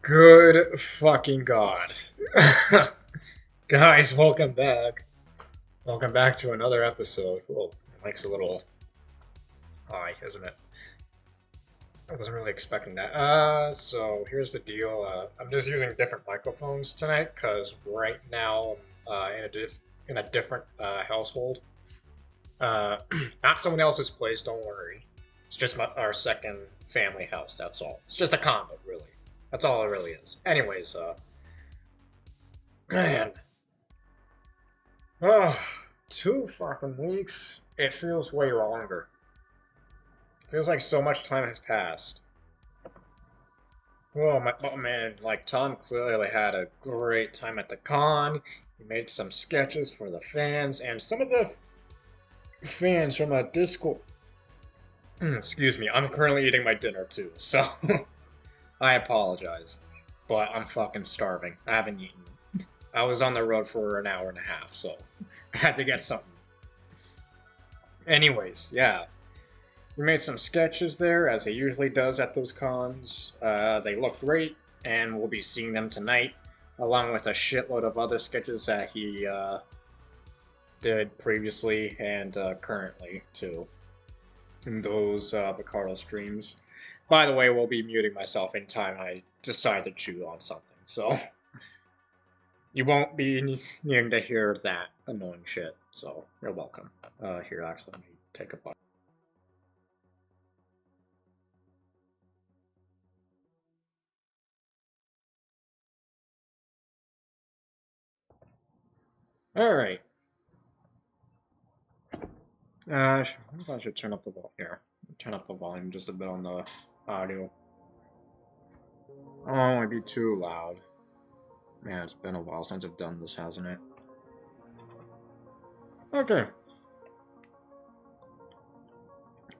Good fucking god. Guys, welcome back. Welcome back to another episode. Whoa, the mic's a little high, isn't it? I wasn't really expecting that. So here's the deal. I'm just using different microphones tonight because right now I'm in a different household. Uh, Not someone else's place, don't worry. It's just our second family house, that's all. It's just a condo, really. That's all it really is. Anyways, man. Oh, 2 fucking weeks? It feels way longer. Feels like so much time has passed. Oh man, like Tom clearly had a great time at the con. He made some sketches for the fans, and some of the fans from a Discord. Excuse me, I'm currently eating my dinner too, so I apologize. But I'm fucking starving. I haven't eaten. I was on the road for an hour and a half, so I had to get something. Anyways, yeah. We made some sketches there, as he usually does at those cons. They look great, and we'll be seeing them tonight, along with a shitload of other sketches that he did previously and currently, too, in those Picardo streams. By the way, we'll be muting myself anytime I decide to chew on something, so you won't be needing to hear that annoying shit, so you're welcome. Here, actually, let me take a bite. Alright. I wonder if I should turn up the volume here. Turn up the volume just a bit on the audio. I don't want to be too loud. Man, it's been a while since I've done this, hasn't it? Okay.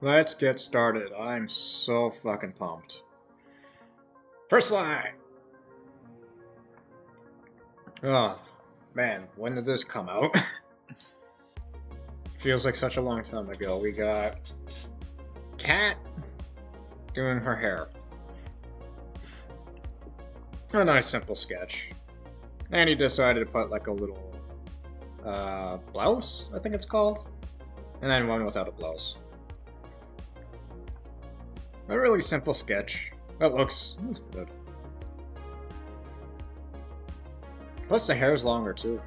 Let's get started. I'm so fucking pumped. First line! Oh, man, when did this come out? Feels like such a long time ago. We got Kat doing her hair. A nice simple sketch. And he decided to put like a little blouse, I think it's called. And then one without a blouse. A really simple sketch. That looks good. Plus the hair's longer too.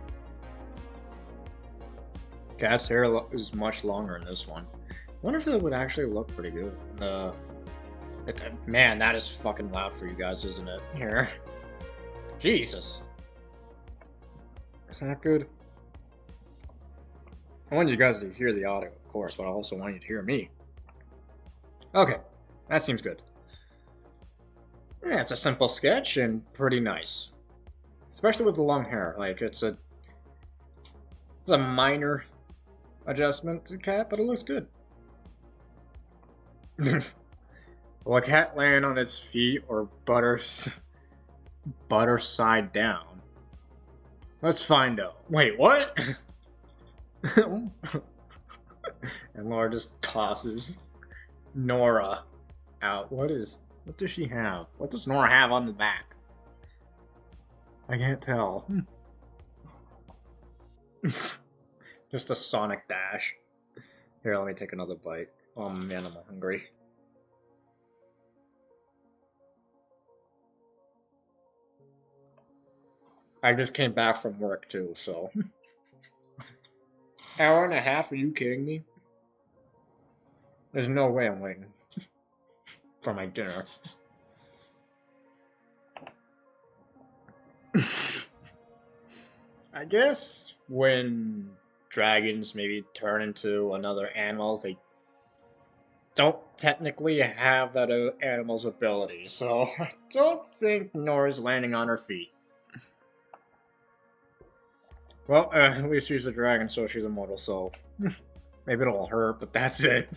Cat's hair is much longer in this one. I wonder if it would actually look pretty good. Man, that is fucking loud for you guys, isn't it? Here. Jesus. Is that good? I want you guys to hear the audio, of course, but I also want you to hear me. Okay, that seems good. Yeah, it's a simple sketch and pretty nice. Especially with the long hair. Like, it's a minor adjustment to Cat, but it looks good. Will a cat land on its feet or butter side down? Let's find out. Wait, what? And Laura just tosses Nora out. What does she have? What does Nora have on the back? I can't tell. Just a Sonic dash. Here, let me take another bite. Oh man, I'm hungry. I just came back from work too, so. Hour and a half? Are you kidding me? There's no way I'm waiting for my dinner. I guess when dragons maybe turn into another animal, they don't technically have that animal's ability, so I don't think Nora's landing on her feet. Well, at least she's a dragon, so she's immortal, so maybe it'll hurt, but that's it.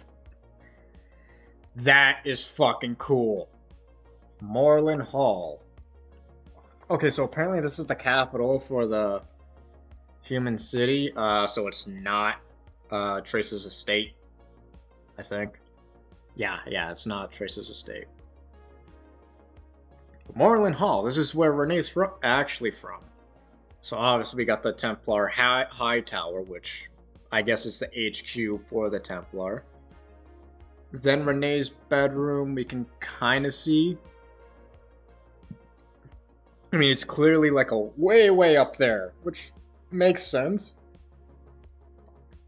That is fucking cool. Moreland Hall. Okay, so apparently this is the capital for the human city, so it's not Trace's estate, I think. Yeah, it's not Trace's estate. Moreland Hall. This is where Renee's actually from. So obviously we got the Templar High Tower, which I guess is the HQ for the Templar. Then Renee's bedroom we can kind of see. I mean, it's clearly like a way up there, which makes sense.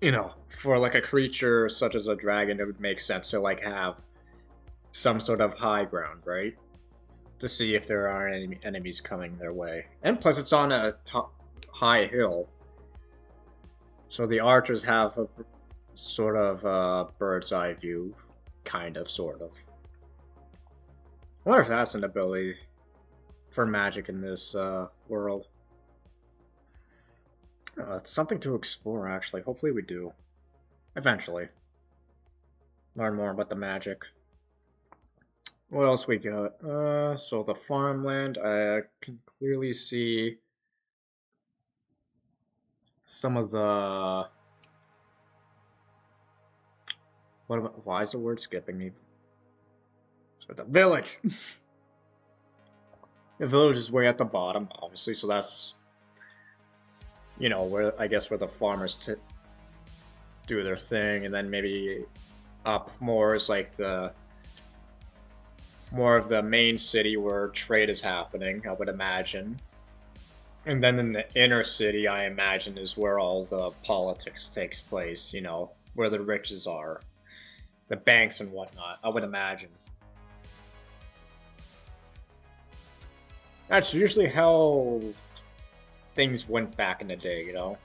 You know, for like a creature such as a dragon, it would make sense to like have some sort of high ground, right? To see if there are any enemies coming their way. And plus, it's on a high hill. So the archers have a sort of bird's eye view. Kind of, sort of. I wonder if that's an ability for magic in this world. It's something to explore, actually. Hopefully we do. Eventually. Learn more about the magic. What else we got? So the farmland, I can clearly see some of the... What about... Why is the word skipping me? So the village! The village is way at the bottom, obviously, so that's... You know, where I guess where the farmers do their thing, and then maybe up more is like the... More of the main city where trade is happening, I would imagine. And then in the inner city, I imagine, is where all the politics takes place, you know, where the riches are. The banks and whatnot, I would imagine. That's usually how things went back in the day, you know?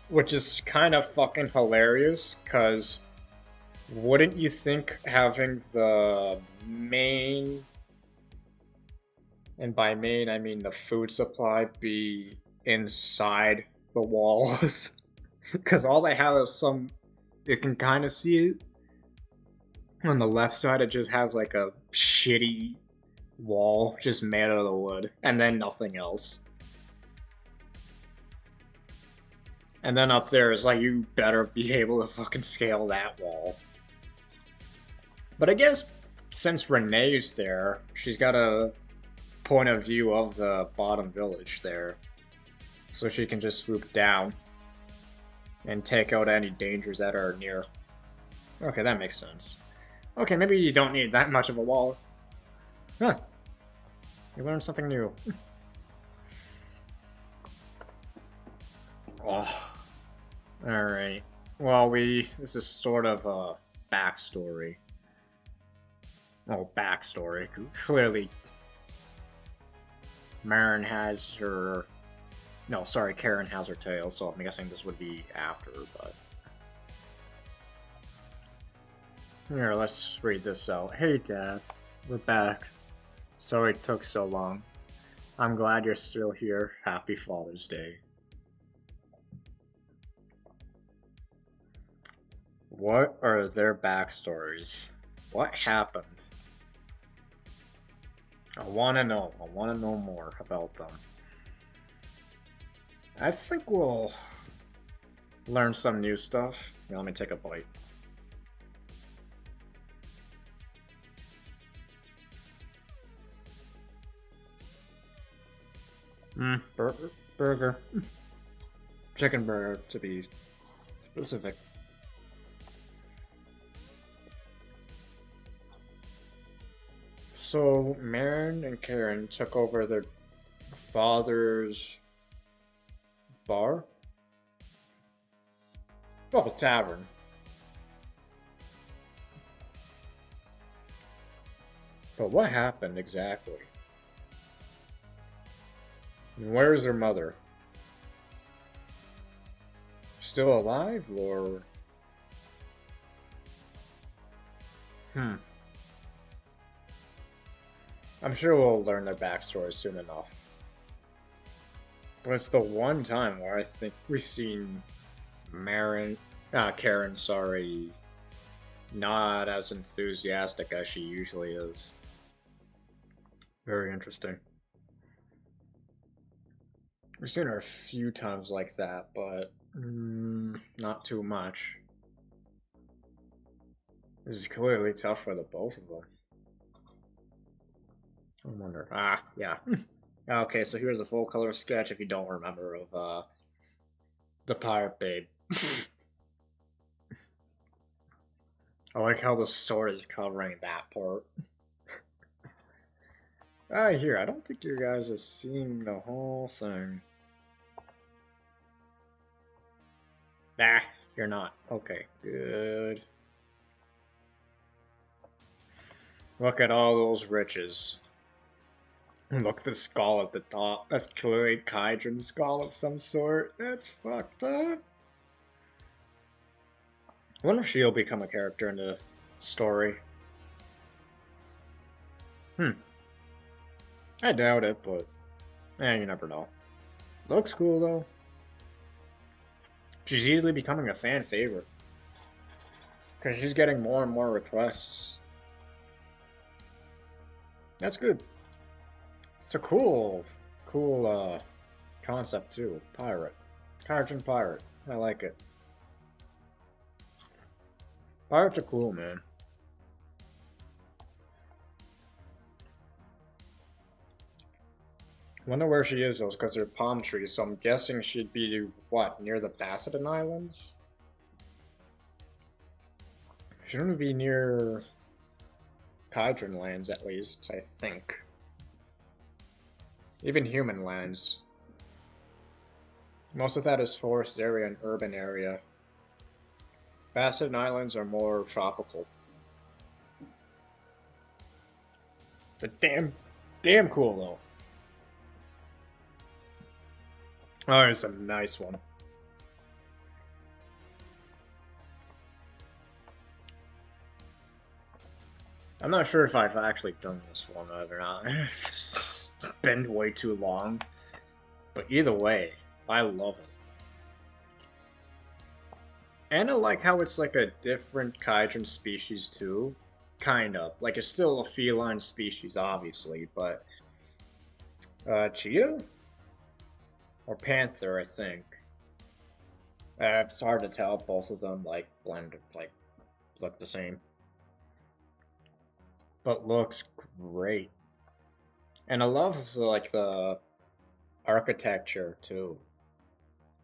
Which is kind of fucking hilarious, because wouldn't you think having the main, and by main I mean the food supply, be inside the walls? Because all they have is some, you can kind of see it on the left side, it just has like a shitty wall just made out of the wood, and then nothing else. And then up there is like, you better be able to fucking scale that wall. But I guess since Renee's there, she's got a point of view of the bottom village there. So she can just swoop down and take out any dangers that are near. Okay, that makes sense. Okay, maybe you don't need that much of a wall. Huh. You learned something new. Oh. Alright. Well, this is sort of a backstory. Oh, backstory. Clearly, Marin has her... No, sorry, Karen has her tail, so I'm guessing this would be after, but... Here, let's read this out. Hey, Dad. We're back. Sorry it took so long. I'm glad you're still here. Happy Father's Day. What are their backstories? What happened? I want to know. I want to know more about them. I think we'll learn some new stuff. Here, let me take a bite. Burger. Chicken burger, to be specific. So, Marin and Karen took over their father's bar? Well, a tavern. But what happened exactly? And where is her mother? Still alive, or... I'm sure we'll learn their backstory soon enough. But it's the one time where I think we've seen Karen, sorry, not as enthusiastic as she usually is. Very interesting. We've seen her a few times like that, but not too much. This is clearly tough for the both of them. I wonder. Ah, yeah. Okay, so here's a full color sketch if you don't remember of the Pirate Babe. I like how the sword is covering that part. Here, I don't think you guys are seeing the whole thing. Ah, you're not. Okay, good. Look at all those riches. Look at the skull at the top. That's clearly Kydron's skull of some sort. That's fucked up. I wonder if she'll become a character in the story. I doubt it, but you never know. Looks cool though. She's easily becoming a fan favorite. Because she's getting more and more requests. That's good. It's a cool concept too. Pirate. Kydron pirate. I like it. Pirates are cool, man. Wonder where she is though, because there are palm trees, so I'm guessing she'd be, what, near the Basildon Islands? Shouldn't be near Kydron lands, at least, I think. Even human lands. Most of that is forest area and urban area. Basildon Islands are more tropical. They're damn cool, though. Oh, it's a nice one. I'm not sure if I've actually done this one or not. It's been way too long. But either way, I love it. And I like how it's like a different Kydron species too. Kind of. Like it's still a feline species, obviously, but cheetah? Or panther, I think. It's hard to tell. Both of them like blend, like look the same. But looks great. And I love the architecture too.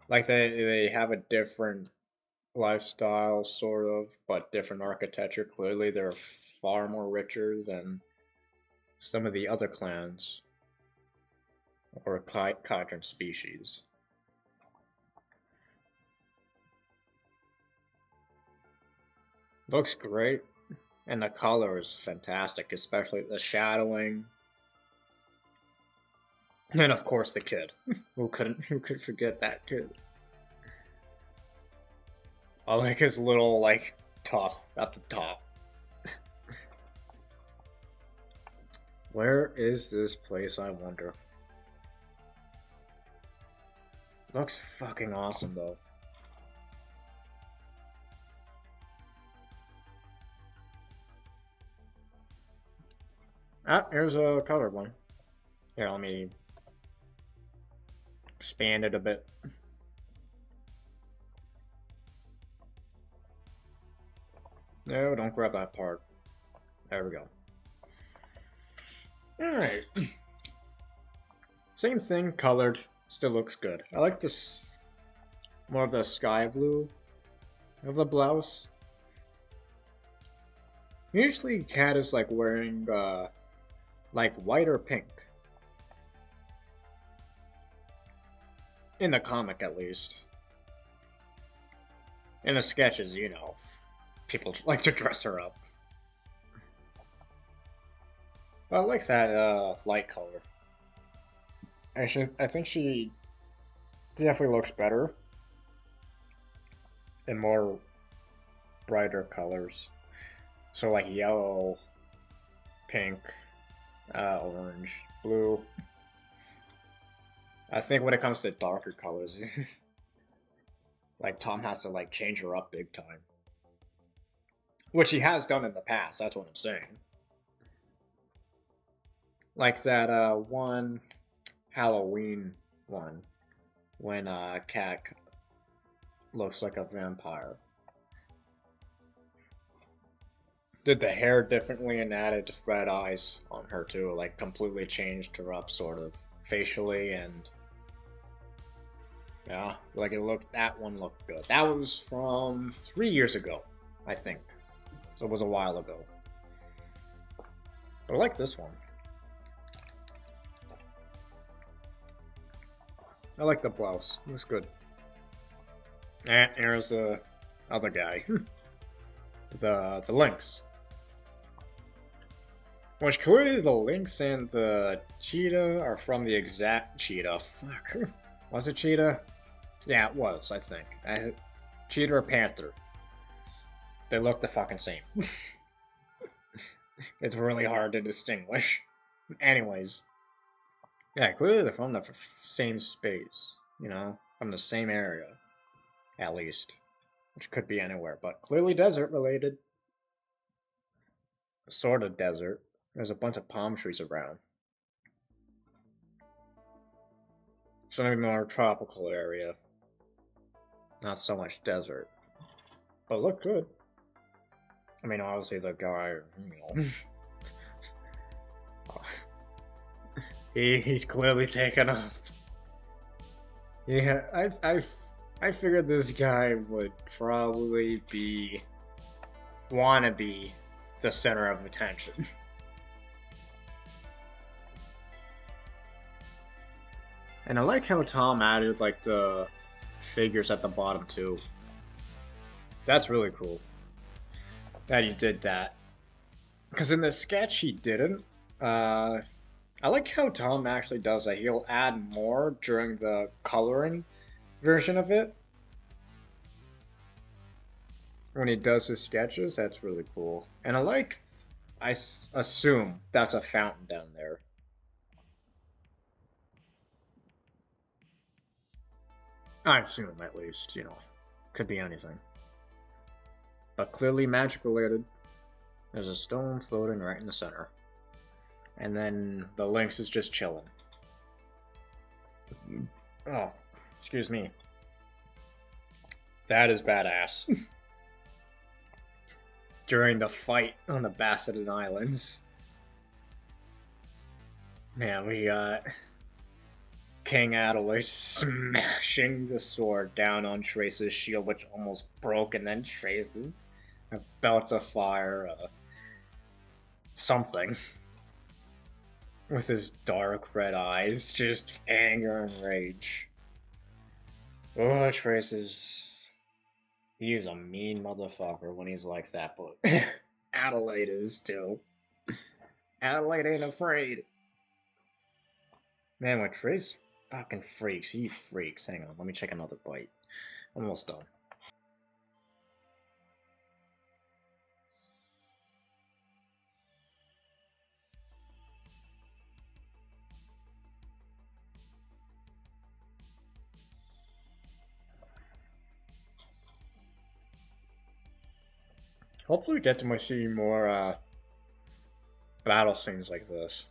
Like they have a different lifestyle, sort of, but different architecture. Clearly, they're far more richer than some of the other clans or Kydron species. Looks great, and the color is fantastic, especially the shadowing. And of course, the kid. Who could forget that kid? I like his little tuff at the top. Where is this place, I wonder? Looks fucking awesome, though. Ah, here's a colored one. Here, let me expand it a bit. No, don't grab that part. There we go. Alright. Same thing, colored. Still looks good. I like this more of the sky blue of the blouse. Usually Cat is like wearing like white or pink. In the comic at least. In the sketches, you know, people like to dress her up. But I like that light color. Actually, I think she definitely looks better in more brighter colors. So like yellow, pink, orange, blue. I think when it comes to darker colors, like Tom has to like change her up big time. Which he has done in the past, that's what I'm saying. Like that one Halloween one when Cat looks like a vampire. did the hair differently and added red eyes on her too, like completely changed her up sort of facially and yeah, like that one looked good. That was from 3 years ago, I think. So it was a while ago. But I like this one. I like the blouse. It looks good. And here's the other guy. the lynx. Which clearly the lynx and the cheetah are from the exact cheetah. Fuck. Was it cheetah? Yeah, it was, I think. Cheetah or panther. They look the fucking same. It's really hard to distinguish. Anyways. Yeah, clearly they're from the same space. You know? From the same area. At least. Which could be anywhere, but clearly desert related. Sort of desert. There's a bunch of palm trees around. So maybe more tropical area. Not so much desert. But look good. I mean, obviously the guy, you know. He's clearly taken off. Yeah, I figured this guy would probably wanna be the center of attention. And I like how Tom added like the figures at the bottom too. That's really cool that he did that. Because in the sketch he didn't. I like how Tom actually does that. He'll add more during the coloring version of it. When he does his sketches, that's really cool. And I assume that's a fountain down there. I assume, at least, you know. Could be anything. But clearly magic related. There's a stone floating right in the center. And then the lynx is just chilling. Oh, excuse me. That is badass. During the fight on the Bassetted Islands. Man, we got King Adelaide smashing the sword down on Trace's shield, which almost broke, and then Trace is about to fire something. With his dark red eyes, just anger and rage. Oh, Trace is... He's a mean motherfucker when he's like that, but Adelaide is too. Adelaide ain't afraid. Man, when Trace fucking freaks, he freaks. Hang on, let me check another bite. Almost done. Hopefully we get to see more battle scenes like this.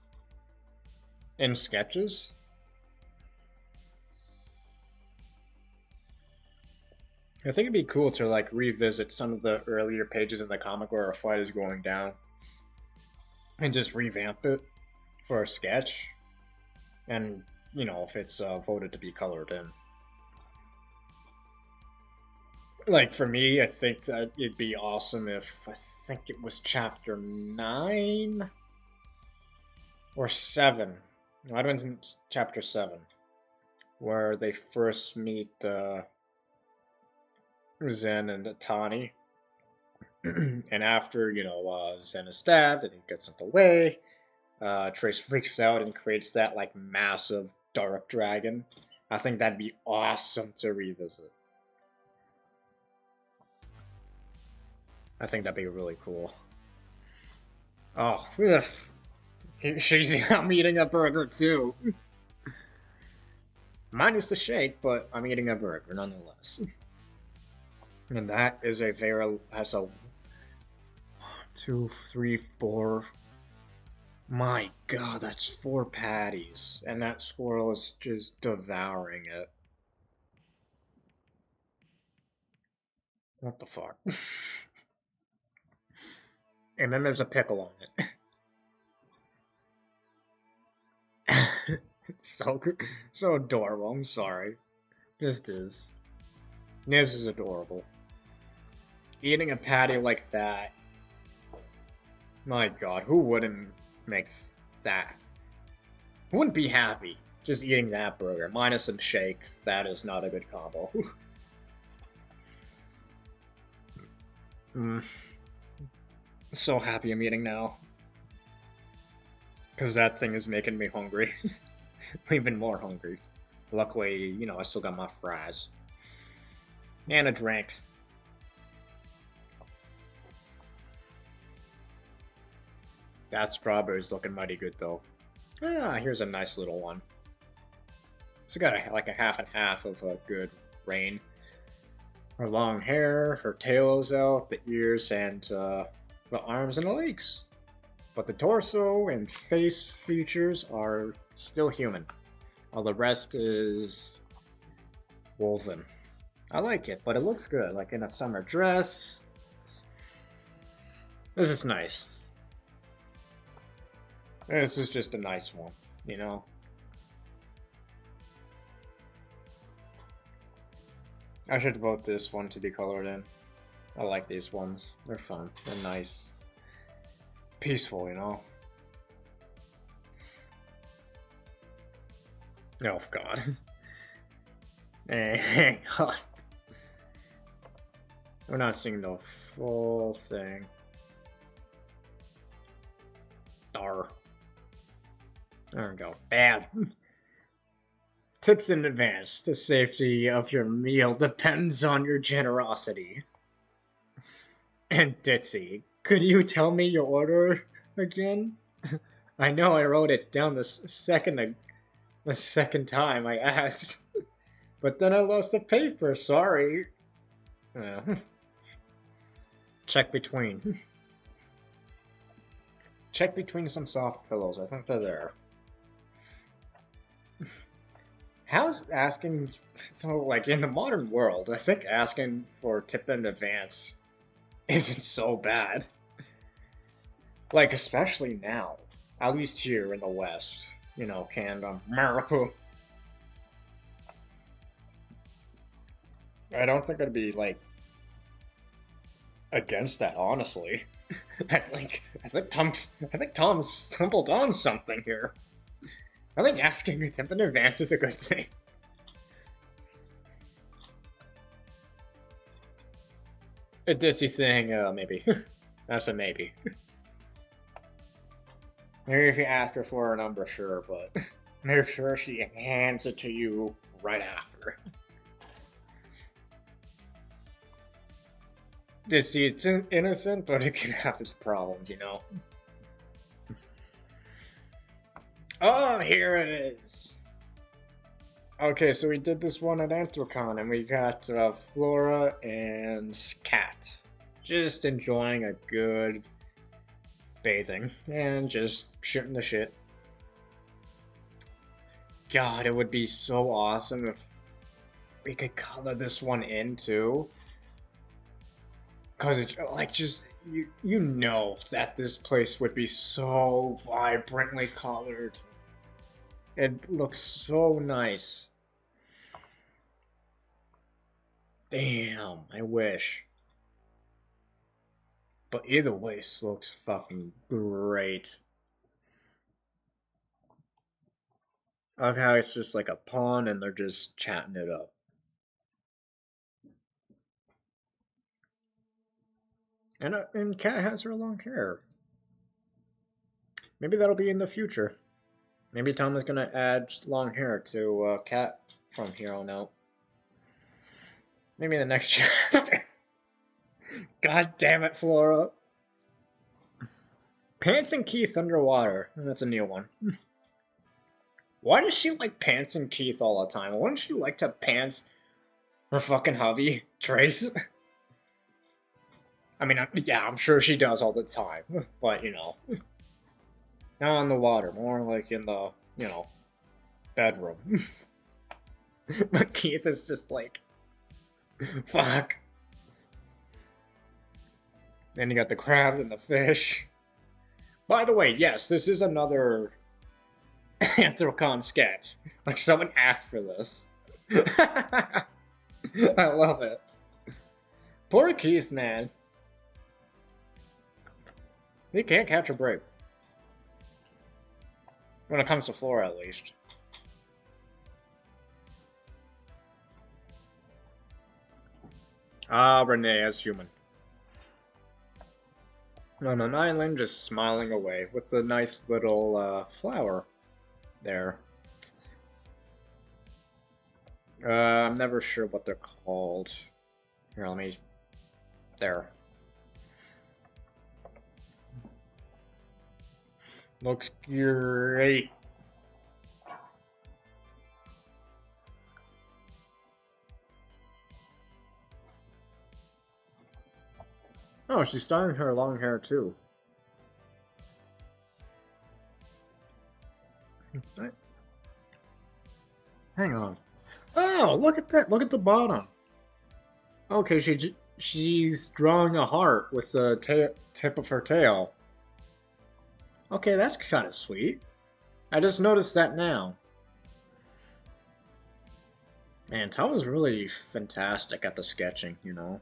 In sketches? I think it'd be cool to like revisit some of the earlier pages in the comic where a fight is going down. And just revamp it for a sketch. And, you know, if it's voted to be colored in. Like, for me, I think that it'd be awesome if, I think it was chapter 9? Or 7. It might have been chapter 7. Where they first meet Zen and Tani. And after, you know, Zen is stabbed and he gets sent away, Trace freaks out and creates that, like, massive dark dragon. I think that'd be awesome to revisit. I think that'd be really cool. Oh, she's I'm eating a burger too. Minus the shake, but I'm eating a burger nonetheless. And that is has a 1, 2, 3, 4. My god, that's 4 patties. And that squirrel is just devouring it. What the fuck? And then there's a pickle on it. So adorable. I'm sorry. Just is. Nibs is adorable. Eating a patty like that. My god, who wouldn't make that? Who wouldn't be happy just eating that burger? Minus some shake. That is not a good combo. So happy I'm eating now. Because that thing is making me hungry. Even more hungry. Luckily, you know, I still got my fries. And a drink. That strawberry's looking mighty good, though. Ah, here's a nice little one. So got like a half and half of a good rain. Her long hair, her tail's out, the ears, and the arms and the legs. But the torso and face features are still human. All the rest is woven. I like it, but it looks good, like in a summer dress. This is nice. This is just a nice one, you know? I should vote this one to be colored in. I like these ones. They're fun. They're nice. Peaceful, you know? Oh, God. Hang on. We're not seeing the full thing. Dar. There we go. Bad. Tips in advance. The safety of your meal depends on your generosity. And Ditzy, could you tell me your order again? I know I wrote it down the second time I asked. But then I lost the paper, sorry. Check between. Check between some soft pillows. I think they're there. How's asking... So, like, in the modern world, I think asking for tip in advance isn't so bad. Like, especially now. At least here in the West. You know, Canada, America. I don't think I'd be, like, against that, honestly. I think Tom stumbled on something here. I think asking a tip in advance is a good thing. A ditzy thing, maybe. That's a maybe. Maybe if you ask her for a number, sure, but make sure she hands it to you right after. Ditzy, it's innocent, but it can have its problems, you know? Oh, here it is! Okay, so we did this one at Anthrocon, and we got Flora and Cat. Just enjoying a good bathing, and just shooting the shit. God, it would be so awesome if we could color this one in, too. Because it's, like, just, you know that this place would be so vibrantly colored. It looks so nice. Damn, I wish. But either way, this looks fucking great. I love how it's just like a pawn and they're just chatting it up. And Kat has her long hair. Maybe that'll be in the future. Maybe Tom is gonna add long hair to Kat from here on out. Maybe in the next chapter. God damn it, Flora. Pants and Keith underwater. That's a new one. Why does she like Pants and Keith all the time? Wouldn't she like to pants her fucking hubby, Trace? I mean, yeah, I'm sure she does all the time. But, you know. Not on the water. More like in the, you know, bedroom. But Keith is just like... Fuck. Then you got the crabs and the fish. By the way, yes, this is another Anthrocon sketch. Like, someone asked for this. I love it. Poor Keith, man. He can't catch a break. When it comes to Flora, at least. Ah, Renee as human. On an island, just smiling away with a nice little flower there. I'm never sure what they're called. Here, let me... There. Looks great. Oh, she's starting her long hair too. Hang on. Oh, look at that! Look at the bottom. Okay, she's drawing a heart with the tip of her tail. Okay, that's kind of sweet. I just noticed that now. Man, Tom was really fantastic at the sketching, you know.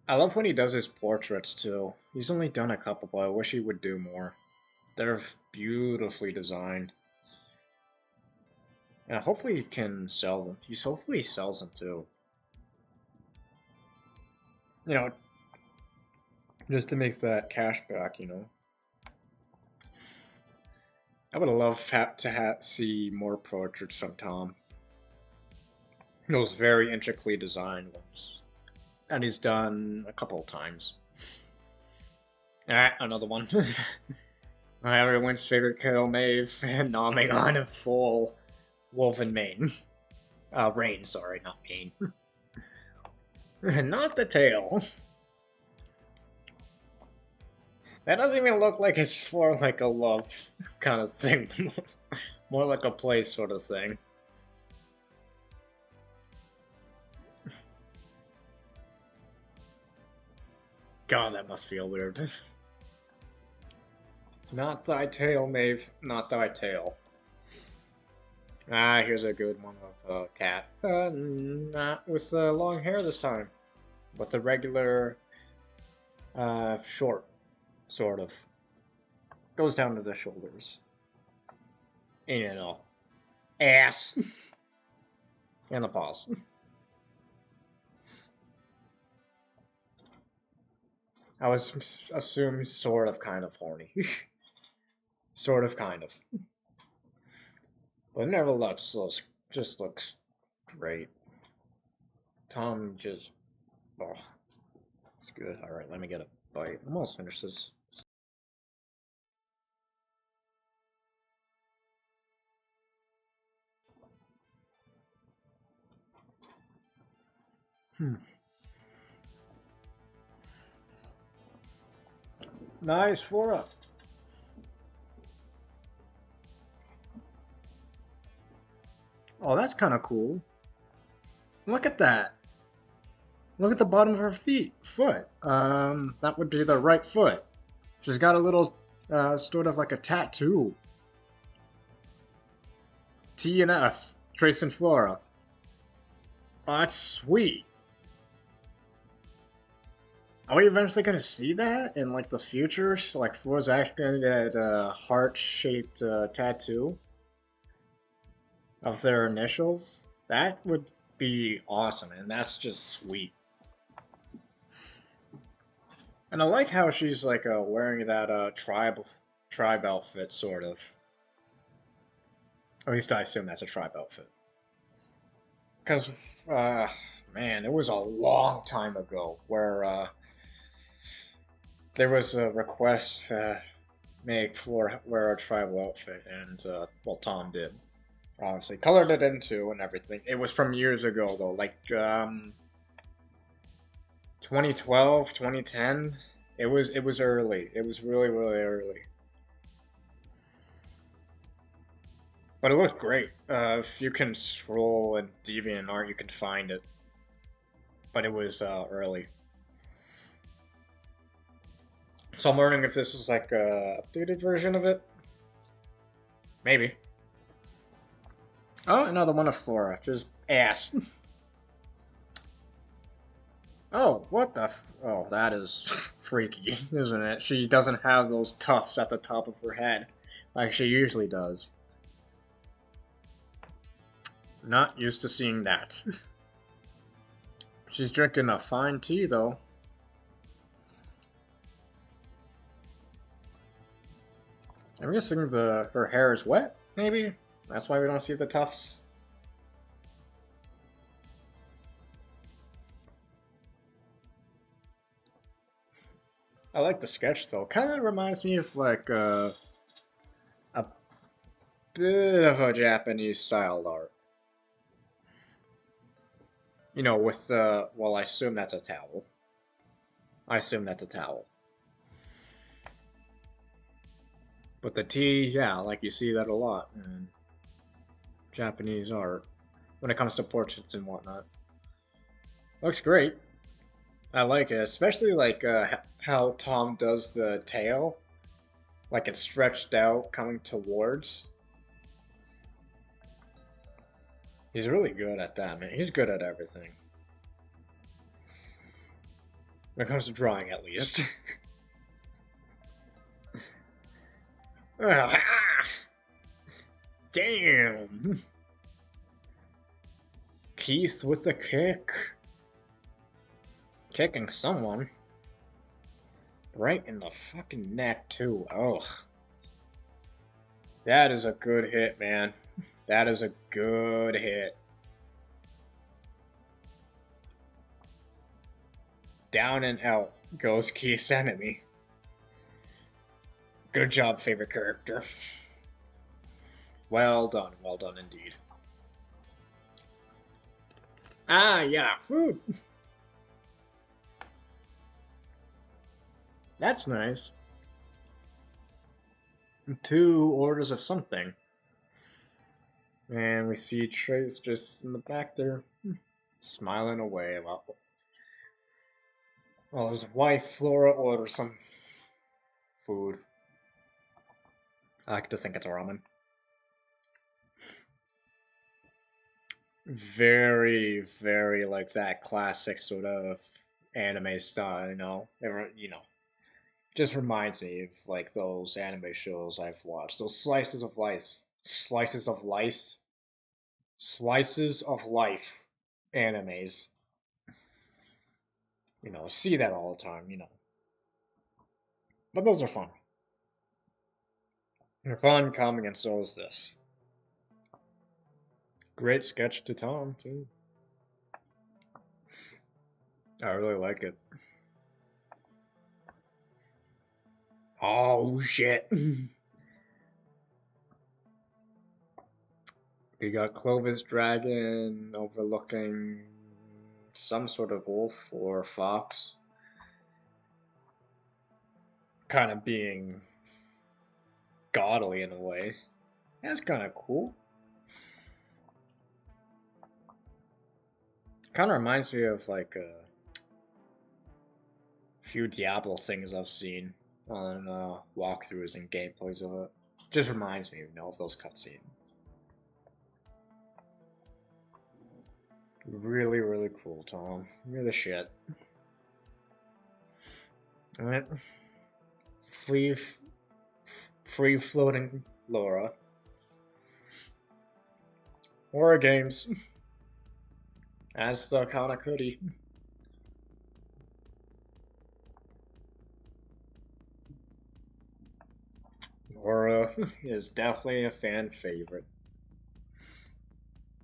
I love when he does his portraits too. He's only done a couple, but I wish he would do more. They're beautifully designed. Yeah, hopefully he can sell them. Hopefully he sells them too. You know, just to make that cash back, you know. I would have loved to see more portraits from Tom. Those very intricately designed ones. And he's done a couple of times. Alright, another one. Everyone's favorite kill, Maeve, and nomming on a full woven mane. Rain, sorry, not mane. Not the tail. That doesn't even look like it's for like a love kind of thing. More like a play sort of thing. God, that must feel weird. Not thy tail, Maeve. Not thy tail. Ah, here's a good one of a cat. Not with long hair this time. With the regular, short, sort of. Goes down to the shoulders. Ain't it all? Ass! And the paws. I was assume sort of kind of horny. Sort of kind of. But it never just looks great. Tom just oh, it's good. Alright, let me get a bite. I'm almost finished this. Nice flora. Oh, that's kind of cool. Look at that. Look at the bottom of her foot. That would be the right foot. She's got a little, sort of like a tattoo. T and F, Trace and Flora. Oh, that's sweet. Are we eventually gonna see that in like the future? Like Flora's actually gonna get a heart-shaped tattoo of their initials? That would be awesome, and that's just sweet. And I like how she's like wearing that tribe outfit, sort of. At least I assume that's a tribe outfit. Because, man, it was a long time ago where there was a request to make Flora wear a tribal outfit, and, well, Tom did. Obviously, colored it into and everything. It was from years ago, though, like, 2012, 2010. It was early. It was really, really early. But it looked great. If you can scroll in DeviantArt, you can find it. But it was early. So I'm wondering if this is like a updated version of it. Maybe. Oh, another one of Flora. Just ass. Oh, what the oh, that is freaky, isn't it? She doesn't have those tufts at the top of her head, like she usually does. Not used to seeing that. She's drinking a fine tea, though. I'm guessing her hair is wet, maybe? That's why we don't see the tufts. I like the sketch, though. Kind of reminds me of, like, a bit of a Japanese style art. You know, with the... Well, I assume that's a towel. I assume that's a towel. But the tea, yeah, like you see that a lot in Japanese art when it comes to portraits and whatnot. Looks great. I like it, especially like how Tom does the tail, like it's stretched out coming towards. He's really good at that, man. He's good at everything. When it comes to drawing, at least. Damn! Keith with the kick. Kicking someone. Right in the fucking neck, too. Ugh. That is a good hit, man. That is a good hit. Down and out goes Keith's enemy. Good job, favorite character. Well done indeed. Ah, yeah, food. That's nice. 2 orders of something. And we see Trace just in the back there, smiling away about. Well, his wife, Flora, orders some food. I like to think it's ramen. Very, very like that classic sort of anime style, you know? Just reminds me of like those anime shows I've watched. Those slices of life animes. You know, see that all the time, you know. But those are fun. They're fun, calming, and so is this. Great sketch to Tom, too. I really like it. Oh, shit. We got Clovis Dragon overlooking some sort of wolf or fox. Kind of being godly in a way. That's kind of cool. Kind of reminds me of like a few Diablo things I've seen on walkthroughs and gameplays of it. Just reminds me, you know, of those cutscenes. Really, really cool, Tom. You're the shit. Alright. Free floating Laura. Horror games. As the Kanakuri. Laura is definitely a fan favorite.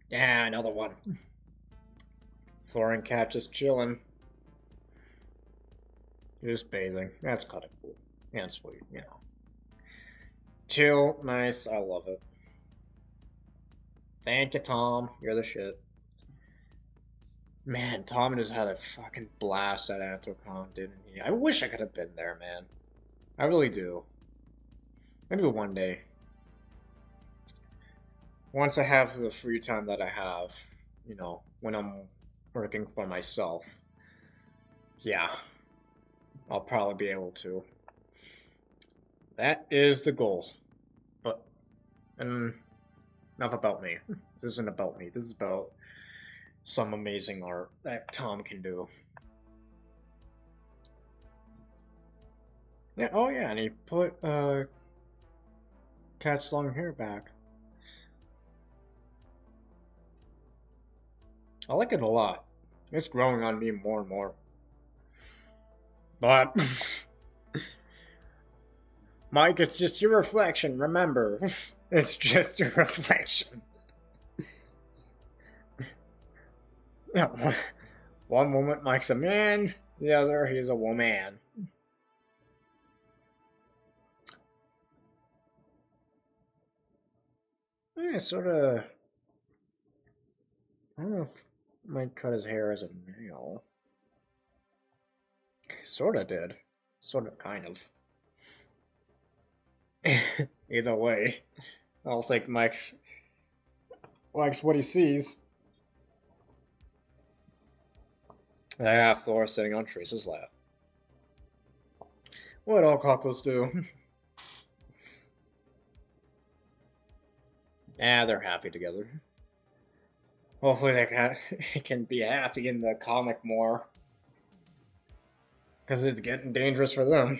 Yeah, another one. Flora and Cat just chilling. Just bathing. That's kind of cool. And sweet, you know. Chill, nice, I love it. Thank you, Tom. You're the shit. Man, Tom just had a fucking blast at Anthrocon, didn't he? I wish I could have been there, man. I really do. Maybe one day. Once I have the free time that I have, you know, when I'm working for myself. Yeah, I'll probably be able to. That is the goal. But, enough about me. This isn't about me. This is about some amazing art that Tom can do. Yeah, oh yeah, and he put, Cat's long hair back. I like it a lot. It's growing on me more and more. But, Mike, it's just your reflection, remember. It's just your reflection. Yeah, one moment Mike's a man, the other he's a woman. Yeah, sort of. I don't know if Mike cut his hair as a male. Sort of did. Sort of, kind of. Either way, I don't think Mike likes what he sees. Yeah, Flora sitting on Trace's lap. What all couples do. Yeah, they're happy together. Hopefully they can be happy in the comic more. Because it's getting dangerous for them.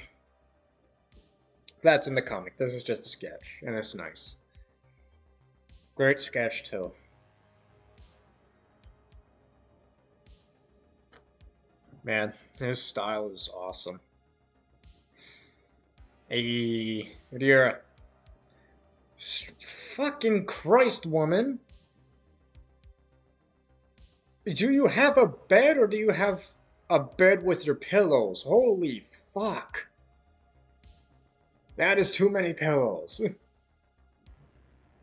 That's in the comic. This is just a sketch, and it's nice. Great sketch, too. Man, his style is awesome. Hey, dear. Fucking Christ, woman. Do you have a bed, or do you have a bed with your pillows? Holy fuck. That is too many pillows.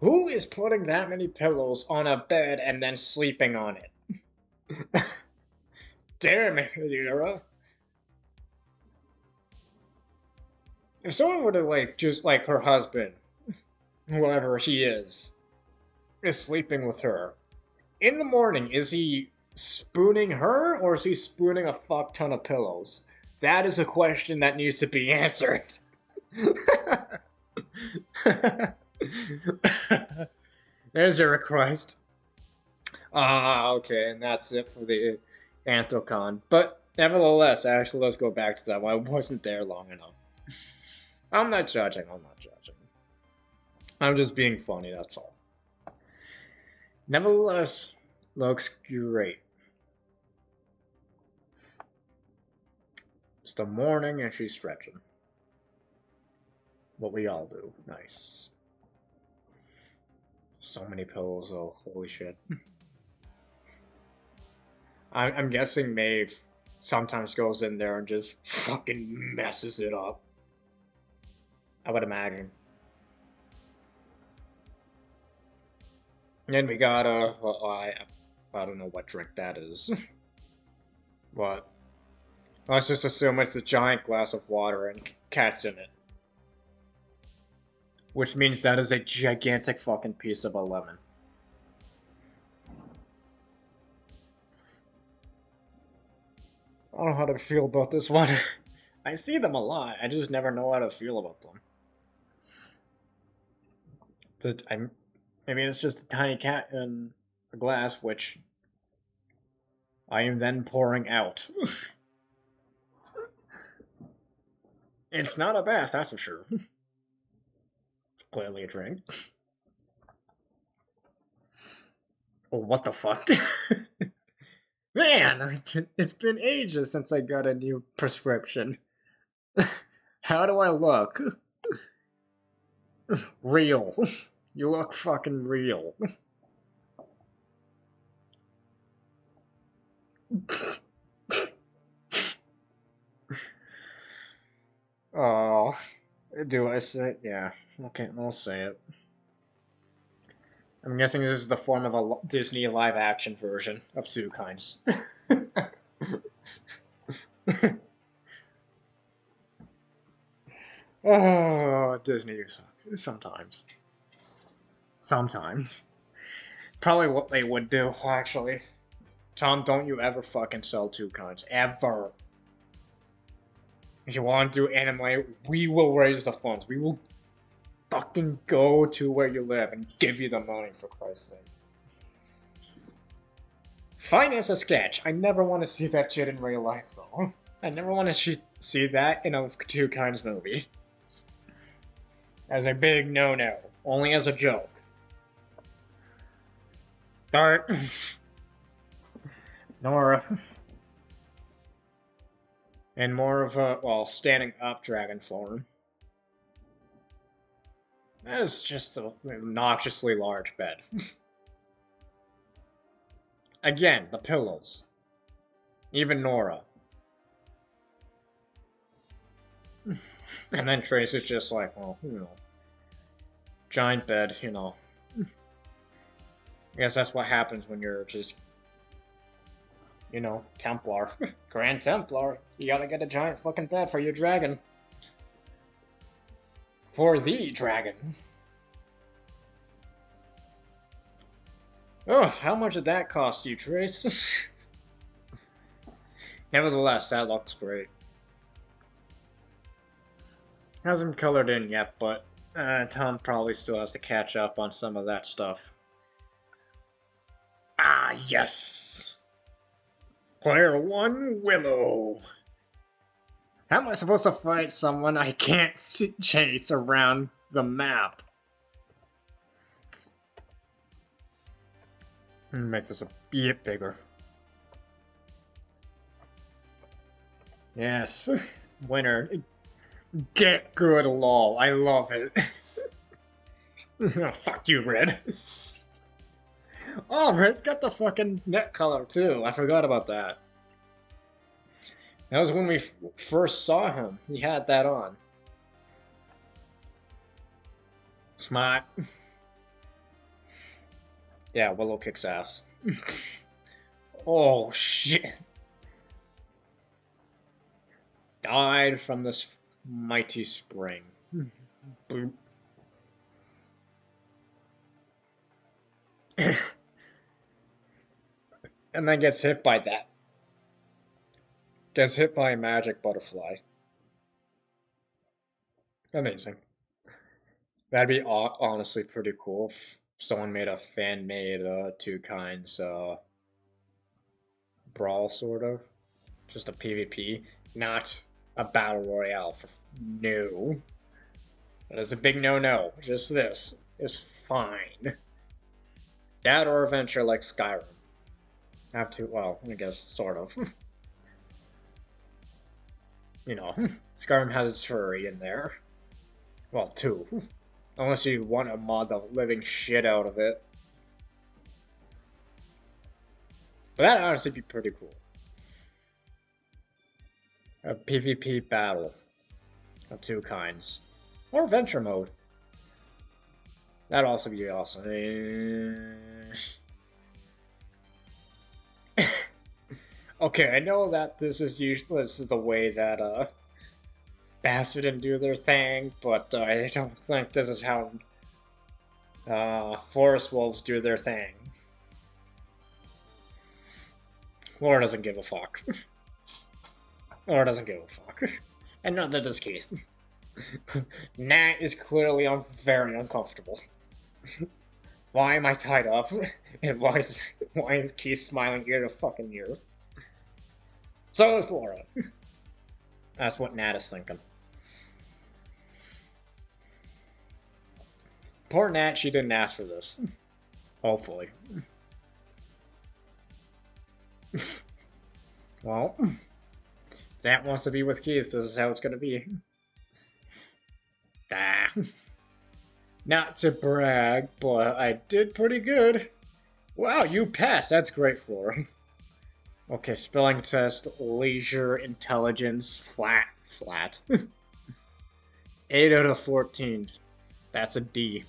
Who is putting that many pillows on a bed and then sleeping on it? Damn it, Adira. If someone were to, like, just, like, her husband, whoever he is sleeping with her, in the morning, is he spooning her, or is he spooning a fuck ton of pillows? That is a question that needs to be answered. There's your request. Ah, okay, and that's it for the Anthrocon. But nevertheless, actually, let's go back to that one. I wasn't there long enough. I'm not judging. I'm not judging. I'm just being funny, that's all. Nevertheless, looks great. It's the morning and she's stretching. What we all do. Nice. So many pillows, though. Holy shit. I'm guessing Maeve sometimes goes in there and just fucking messes it up. I would imagine. And then we got well, I don't know what drink that is. But let's just assume it's a giant glass of water and cat's in it. Which means that is a gigantic fucking piece of a lemon. I don't know how to feel about this one. I see them a lot, I just never know how to feel about them. Maybe it's just a tiny cat in a glass, which I am then pouring out. It's not a bath, that's for sure. It's clearly a drink. Oh, what the fuck? Man, it's been ages since I got a new prescription. How do I look? Real. You look fucking real. Oh, do I say it? Yeah, okay, I'll say it. I'm guessing this is the form of a Disney live-action version of TwoKinds. Oh, Disney, you suck. Sometimes. Sometimes. Probably what they would do, actually. Tom, don't you ever fucking sell TwoKinds. Ever. If you want to do anime, we will raise the funds. We will fucking go to where you live and give you the money, for Christ's sake. Finance a sketch. I never want to see that shit in real life, though. I never want to see that in a TwoKinds movie. As a big no-no. Only as a joke. Alright. Nora. And more of a, well, standing up dragon form. That is just an obnoxiously large bed. Again, the pillows. Even Nora. And then Trace is just like, well, you know. Giant bed, you know. I guess that's what happens when you're just, you know, Templar. Grand Templar. You gotta get a giant fucking bed for your dragon. For the dragon. Oh, how much did that cost you, Trace? Nevertheless, that looks great. Hasn't colored in yet, but Tom probably still has to catch up on some of that stuff. Ah, yes! Player 1, Willow. How am I supposed to fight someone I can't chase around the map? Make this a bit bigger. Yes, winner. Get good, lol. I love it. Oh, fuck you, Red. Oh, Red's got the fucking neck color, too. I forgot about that. That was when we first saw him. He had that on. Smart. Yeah, Willow kicks ass. Oh, shit. Died from this mighty spring. Boop. And then gets hit by that. Gets hit by a magic butterfly. Amazing. That'd be honestly pretty cool if someone made a fan-made TwoKinds brawl, sort of. Just a PvP, not a battle royale. No. That is a big no-no. Just this is fine. That or adventure like Skyrim. Have to, well, I guess, sort of. You know, Skyrim has its furry in there. Well, two. Unless you want to mod the living shit out of it. But that'd honestly be pretty cool. A PvP battle of TwoKinds. Or adventure mode. That'd also be awesome. Okay, I know that this is the way that Bastard do their thing, but I don't think this is how Forest Wolves do their thing. Laura doesn't give a fuck. Laura doesn't give a fuck. And neither does Keith. Nat is clearly very uncomfortable. Why am I tied up? And why is Keith smiling ear to fucking ear? So is Laura. That's what Nat is thinking. Poor Nat, she didn't ask for this. Hopefully. Well, Nat wants to be with Keith. This is how it's gonna be. Ah. Not to brag, but I did pretty good. Wow, you passed. That's great, Flora. Okay, spelling test, leisure, intelligence, flat. 8 out of 14. That's a D.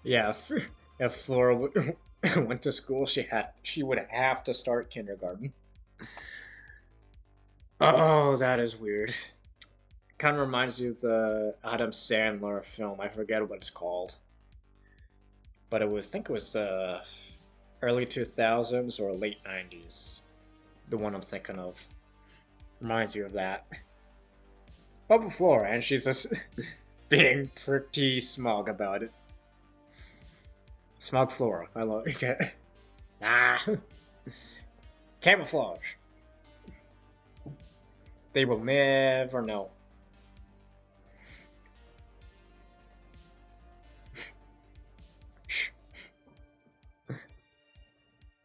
Yeah, if Flora went to school, she would have to start kindergarten. Oh, that is weird. Kind of reminds you of the Adam Sandler film. I forget what it's called, but I think it was the early 2000s or late 90s. The one I'm thinking of reminds you of that. Bubble Flora, and she's just being pretty smug about it. Smug Flora, I love it. Ah, camouflage. They will never know.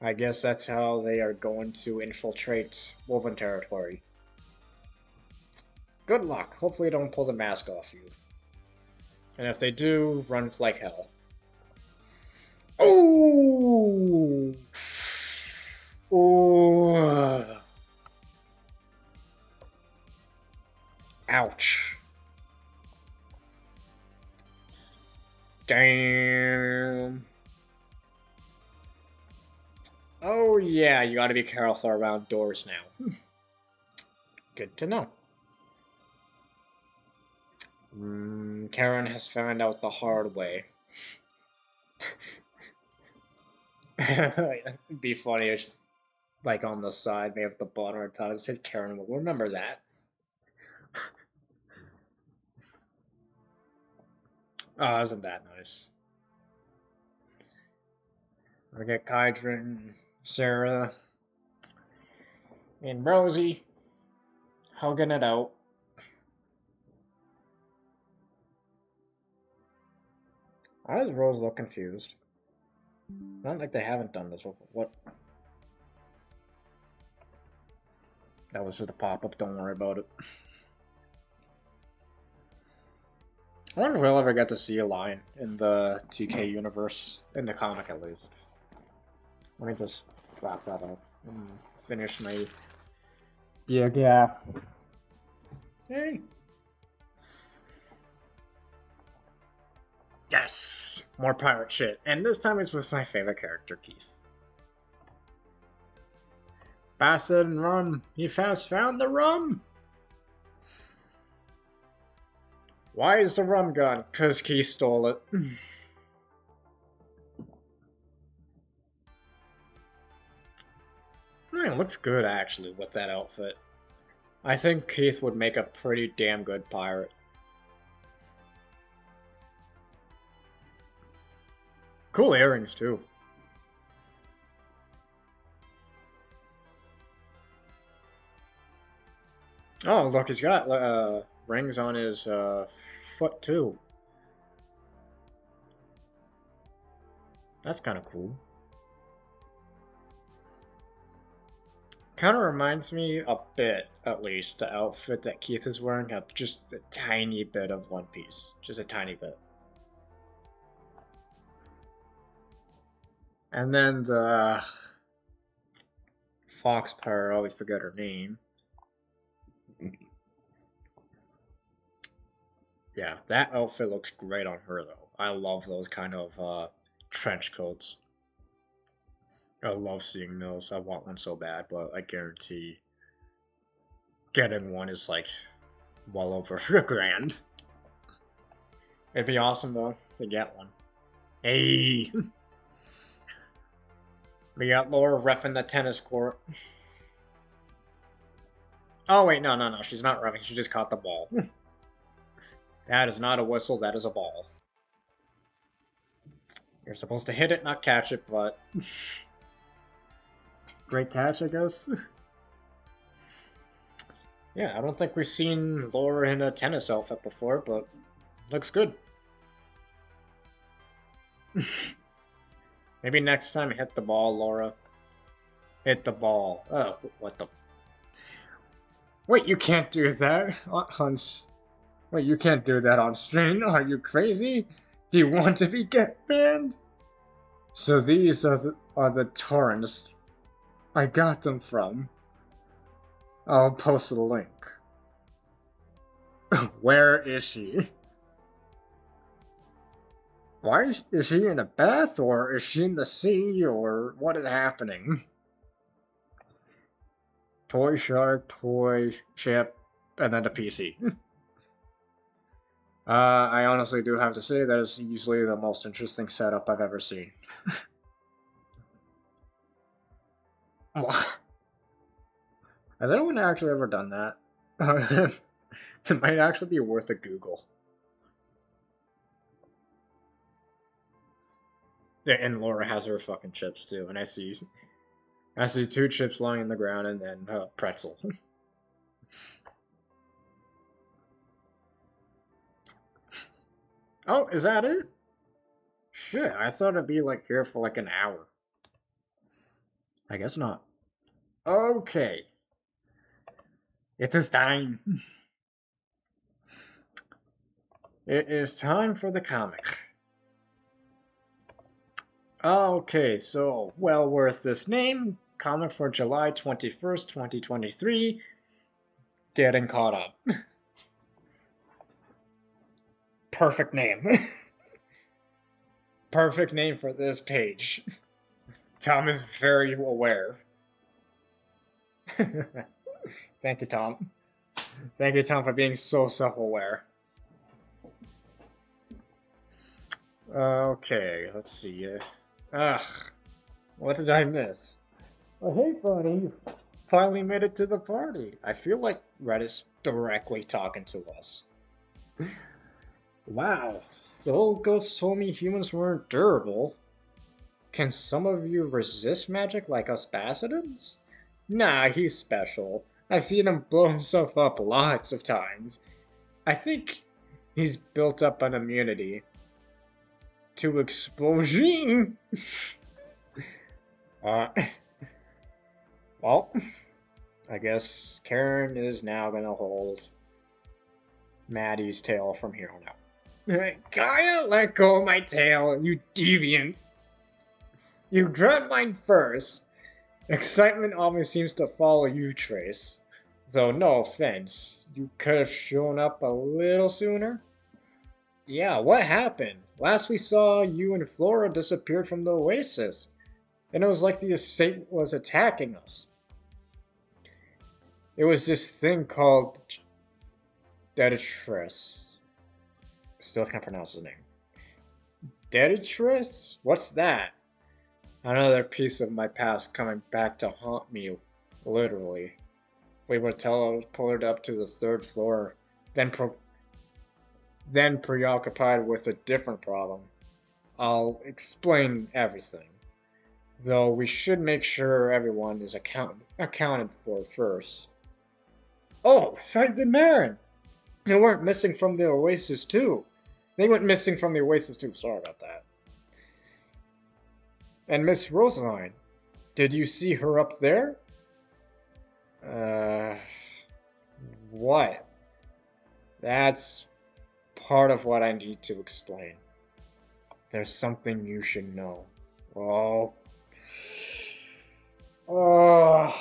I guess that's how they are going to infiltrate Woven territory. Good luck. Hopefully they don't pull the mask off you. And if they do, run like hell. Oh! Oh! Ouch. Damn. Oh yeah, you gotta be careful around doors now. Good to know. Karen has found out the hard way. It'd be funny if, like, on the side, maybe at the bottom or top, it said Karen will remember that. Oh, isn't that nice? We get Kydrin, Sarah, and Rosie hugging it out. Why does Rose look confused? Not like they haven't done this before. What? That was just a pop-up, don't worry about it. I wonder if we'll ever get to see a line in the TK universe, in the comic at least. Let me just wrap that up and finish my... Yeah. Hey! Yes! More pirate shit. And this time it's with my favorite character, Keith. Bassett and rum. He has found the rum! Why is the rum gone? 'Cause Keith stole it. It looks good, actually, with that outfit. I think Keith would make a pretty damn good pirate. Cool earrings, too. Oh, look, he's got rings on his foot, too. That's kind of cool. Kind of reminds me a bit, at least, the outfit that Keith is wearing, of just a tiny bit of One Piece. Just a tiny bit. And then the fox pirate, I always forget her name. Yeah, that outfit looks great on her, though. I love those kind of trench coats. I love seeing those. I want one so bad, but I guarantee getting one is like well over $1,000. It'd be awesome though to get one. Hey! We got Laura reffing the tennis court. Oh wait, no. She's not reffing. She just caught the ball. That is not a whistle. That is a ball. You're supposed to hit it, not catch it, but... Great catch, I guess. Yeah, I don't think we've seen Laura in a tennis outfit before, but looks good. Maybe next time hit the ball, Laura. Hit the ball. Oh, what the... Wait, you can't do that on... Wait, you can't do that on stream? Are you crazy? Do you want to be get banned? So these are the torrents I got them from. I'll post a link. Where is she? Why is she in a bath, or is she in the sea, or what is happening? Toy shark, toy ship, and then a PC. I honestly do have to say that is usually the most interesting setup I've ever seen. What? Has anyone actually ever done that? It might actually be worth a Google. Yeah, and Laura has her fucking chips too, and I see two chips lying in the ground and then pretzel. Oh, is that it? Shit, I thought it'd be like here for like an hour. I guess not. Okay, it is time. It is time for the comic. Okay, so well worth this name. Comic for July 21st, 2023. Getting caught up. Perfect name. Perfect name for this page. Tom is very aware. Thank you, Tom. Thank you, Tom, for being so self-aware. Okay, let's see. Ugh, what did I miss? Oh, hey, buddy, you finally made it to the party. I feel like Red is directly talking to us. Wow, the old ghost told me humans weren't durable. Can some of you resist magic like us Bassadins? Nah, he's special. I've seen him blow himself up lots of times. I think he's built up an immunity to explosion. uh, well, I guess Karen is now gonna hold Maddie's tail from here on out. Gaia, let go of my tail, you deviant. You grabbed mine first. Excitement always seems to follow you, Trace. Though, no offense, you could have shown up a little sooner. Yeah, what happened? Last we saw, you and Flora disappeared from the oasis, and it was like the estate was attacking us. It was this thing called Deditress. Still can't pronounce his name. Deditress? What's that? Another piece of my past coming back to haunt me, literally. We were teleported up to the third floor, then preoccupied with a different problem. I'll explain everything. Though we should make sure everyone is accounted for first. Oh, Scythe and Marin! They weren't missing from the Oasis too. They went missing from the Oasis too, sorry about that. And Miss Rosaline, did you see her up there? Uh... What? That's part of what I need to explain. There's something you should know. Oh. Oh.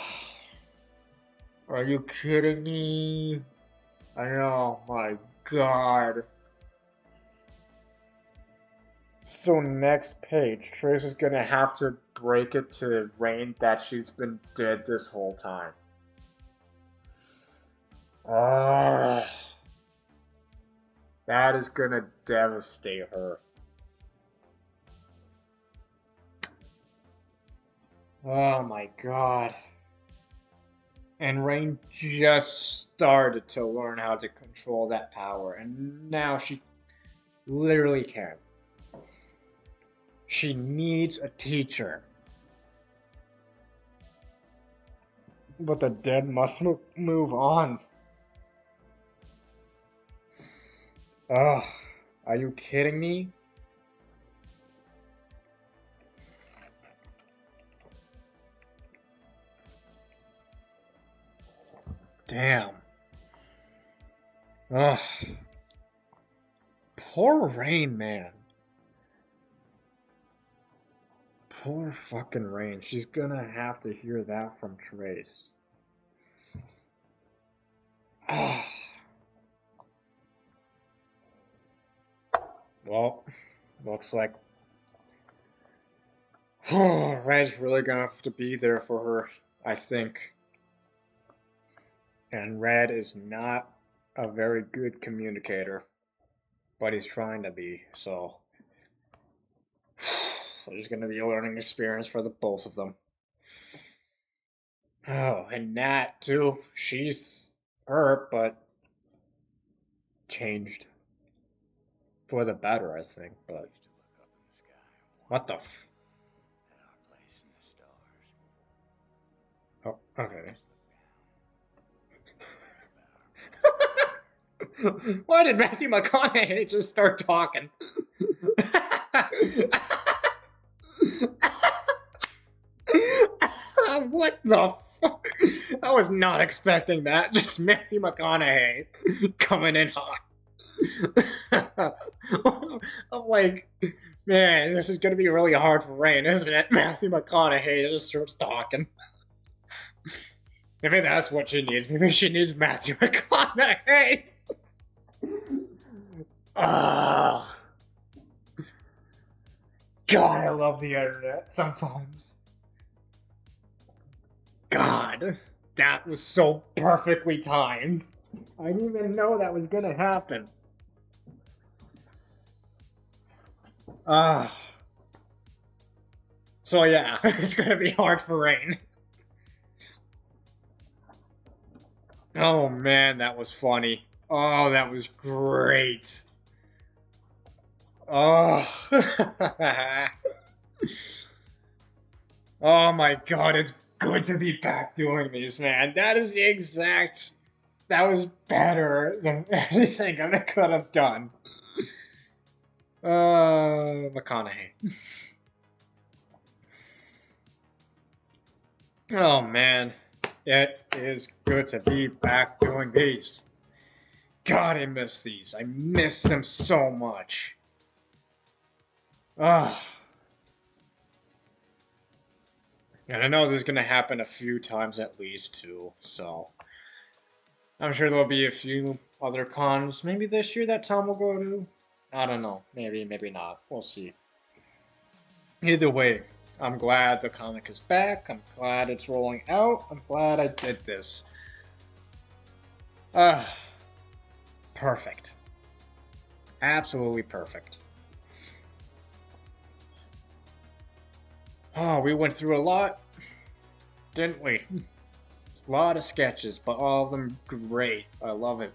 Are you kidding me? Oh my god. So next page, Trace is gonna have to break it to Rain that she's been dead this whole time. Ah. That is gonna devastate her. Oh my god. And Rain just started to learn how to control that power, and now she literally can. She needs a teacher. But the dead must move on. Ugh, are you kidding me? Damn. Ugh. Poor Rain, man. Poor fucking Rain. She's gonna have to hear that from Trace. Ugh. Well, looks like Red's really gonna have to be there for her, I think. And Red is not a very good communicator. but he's trying to be, so there's gonna be a learning experience for the both of them. Oh, and Nat too. She's hurt, but changed for the better, I think. But what the f? Oh, okay. Why did Matthew McConaughey just start talking? What the fuck? I was not expecting that. Just Matthew McConaughey coming in hot. I'm like, man, this is gonna be really hard for Rain, isn't it? Matthew McConaughey just starts talking. Maybe that's what she needs. Maybe she needs Matthew McConaughey. Ah, God, I love the internet sometimes. God, that was so perfectly timed. I didn't even know that was gonna happen. Ah. So yeah, it's gonna be hard for Rain. Oh man, that was funny. Oh, that was great. Oh. Oh my god, it's good to be back doing these, man. That is the exact. That was better than anything I could have done. McConaughey. Oh man, it is good to be back doing these. God, I miss these. I miss them so much. Ah. And I know this is going to happen a few times at least, too, so I'm sure there'll be a few other cons. Maybe this year that Tom will go to? I don't know. Maybe, maybe not. We'll see. Either way, I'm glad the comic is back. I'm glad it's rolling out. I'm glad I did this. Ah, perfect. Absolutely perfect. Oh, we went through a lot, didn't we? A lot of sketches, but all of them great. I love it.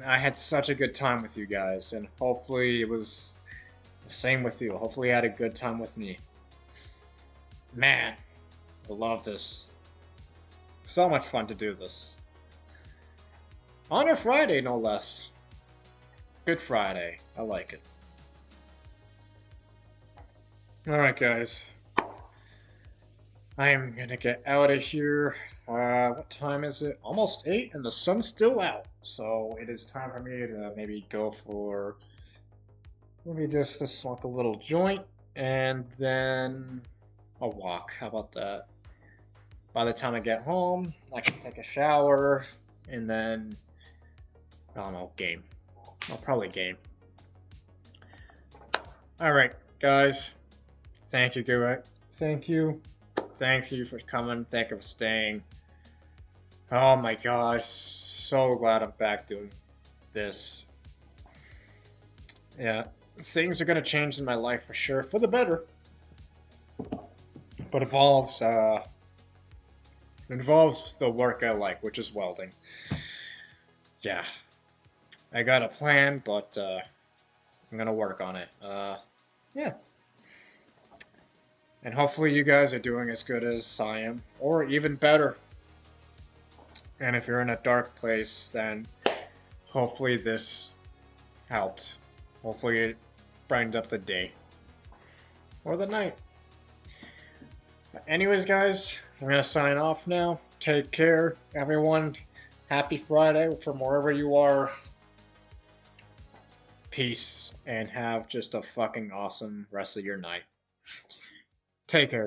I had such a good time with you guys, and hopefully it was the same with you. Hopefully you had a good time with me. Man, I love this. So much fun to do this. On a Friday, no less. Good Friday. I like it. Alright, guys. I am gonna get out of here. What time is it? Almost 8, and the sun's still out. So it is time for me to maybe go for... Maybe just to smoke a little joint, and then a walk. How about that? By the time I get home, I can take a shower, and then... I don't know, game. I'll probably game. Alright, guys. Thank you, Garrett. Thank you. Thank you for coming. Thank you for staying. Oh my gosh. So glad I'm back doing this. Yeah. Things are going to change in my life for sure. For the better. But involves the work I like, which is welding. Yeah. I got a plan, but I'm going to work on it. Yeah. And hopefully you guys are doing as good as I am, or even better. And if you're in a dark place, then hopefully this helped. Hopefully it brightened up the day. Or the night. Anyways, guys, I'm going to sign off now. Take care, everyone. Happy Friday from wherever you are. Peace, and have just a fucking awesome rest of your night. Take care, guys.